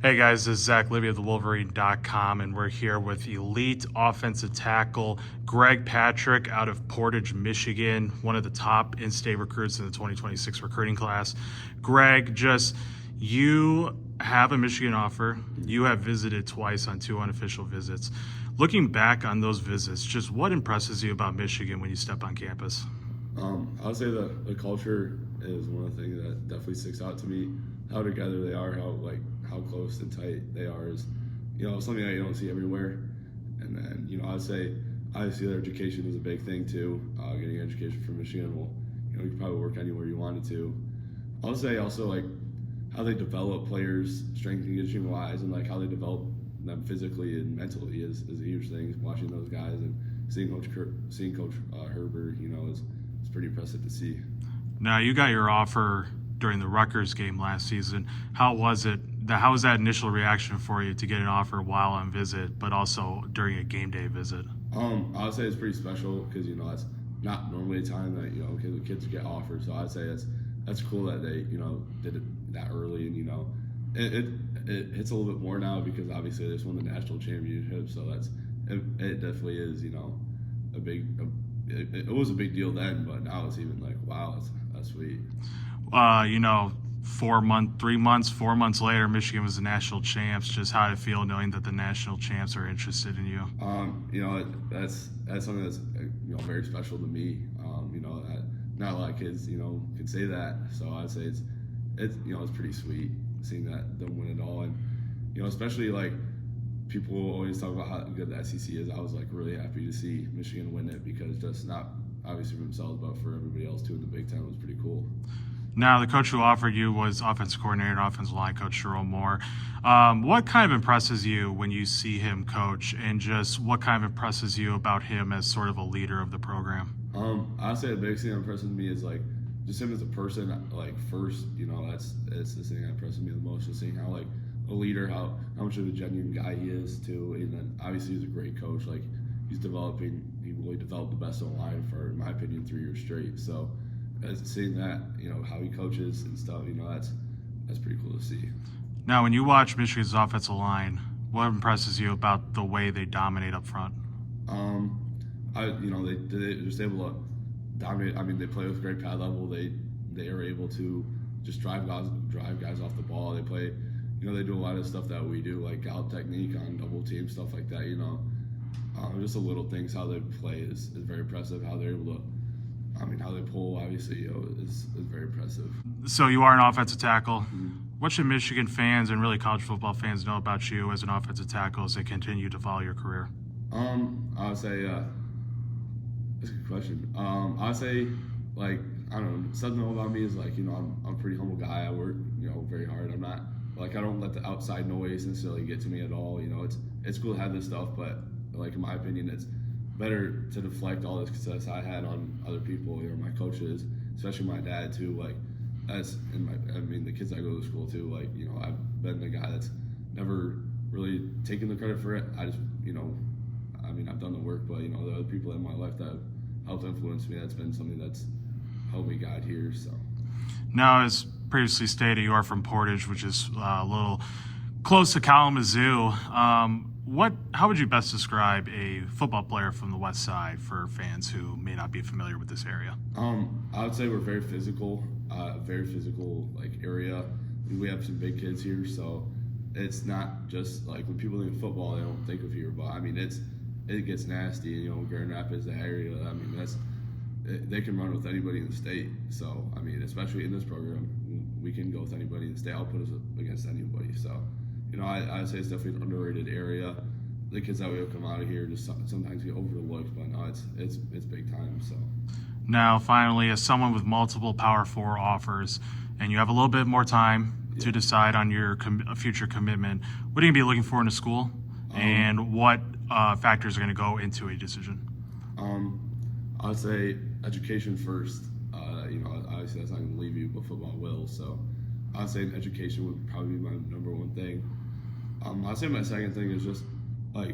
Hey guys, this is Zach Libby of the Wolverine.com, and we're here with elite offensive tackle Greg Patrick out of Portage, Michigan, one of the top in-state recruits in the 2026 recruiting class. Greg, you have a Michigan offer. You have visited twice on two unofficial visits. Looking back on those visits, just what impresses you about Michigan when you step on campus? I would say the culture is one of the things that definitely sticks out to me. How together they are, how close and tight they are is, something that you don't see everywhere. And then, I would say obviously their education is a big thing too. Getting an education from Michigan will, you could probably work anywhere you wanted to. I would say also how they develop players, strength and conditioning wise, and how they develop them physically and mentally is a huge thing. Watching those guys and seeing Coach Herbert, it's pretty impressive to see. Now, you got your offer during the Rutgers game last season. How was it? How was that initial reaction for you to get an offer while on visit, but also during a game day visit? I would say it's pretty special because that's not normally a time that kids get offered. So I'd say that's cool that they did it that early, and it hits a little bit more now because obviously they just won the national championship. So it definitely is a big. It was a big deal then, but now it's even wow, that's sweet. 4 months later, Michigan was the national champs. Just how to feel knowing that the national champs are interested in you. That's something that's very special to me. That not a lot of kids can say that. So I'd say it's pretty sweet seeing that them win it all, and especially people always talk about how good the SEC is. I was really happy to see Michigan win it because just not obviously for themselves, but for everybody else too in the Big Ten was pretty cool. Now, the coach who offered you was offensive coordinator and offensive line coach Sherrone Moore. What kind of impresses you when you see him coach, and just what kind of impresses you about him as sort of a leader of the program? I'd say the biggest thing that impresses me is just him as a person. First, that's the thing that impresses me the most. Just seeing how a leader, how much of a genuine guy he is too, and then obviously he's a great coach. He really developed the best line for, in my opinion, 3 years straight. So seeing that, how he coaches and stuff, that's pretty cool to see. Now, when you watch Michigan's offensive line, what impresses you about the way they dominate up front? They're just able to dominate. I mean, they play with great pad level. They are able to just drive guys off the ball. They play, they do a lot of stuff that we do, like gallop technique on double team, stuff like that. Just the little things, how they play is very impressive. How they're able to, how they pull, obviously, is very impressive. So you are an offensive tackle. Mm-hmm. What should Michigan fans and really college football fans know about you as an offensive tackle as they continue to follow your career? I would say, that's a good question. I would say, I don't know, something about me is I'm a pretty humble guy. I work, very hard. I'm not, I don't let the outside noise necessarily get to me at all. It's cool to have this stuff, but in my opinion, it's better to deflect all this success I had on other people, my coaches, especially my dad too. The kids I go to school to, I've been the guy that's never really taken the credit for it. I just, I've done the work, but the other people in my life that have helped influence me, that's been something that's helped me guide here. So now, as previously stated, you are from Portage, which is a little close to Kalamazoo. How would you best describe a football player from the West Side for fans who may not be familiar with this area? I would say we're very physical area. We have some big kids here, so it's not just when people think of football, they don't think of here. But it gets nasty. Grand Rapids, the area. They can run with anybody in the state. So especially in this program, we can go with anybody in the state. I'll put us against anybody. So. I'd say it's definitely an underrated area. The kids that will come out of here just sometimes get overlooked, but no, it's big time. So now, finally, as someone with multiple Power 4 offers, and you have a little bit more time to decide on your future commitment, what are you going to be looking for in a school, and what factors are going to go into a decision? I'd say education first. Obviously that's not going to leave you, but football will. So I'd say education would probably be my number one thing. I'd say my second thing is just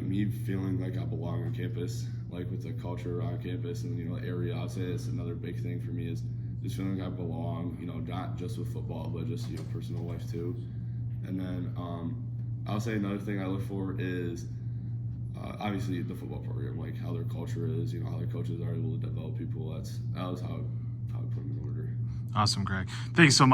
me feeling like I belong on campus, with the culture on campus and the area. I'd say that's another big thing for me is just feeling like I belong. Not just with football, but just personal life too. And then I'll say another thing I look for is obviously the football program, like how their culture is, you know, how their coaches are able to develop people. That was how I put them in order. Awesome, Greg. Thanks so much.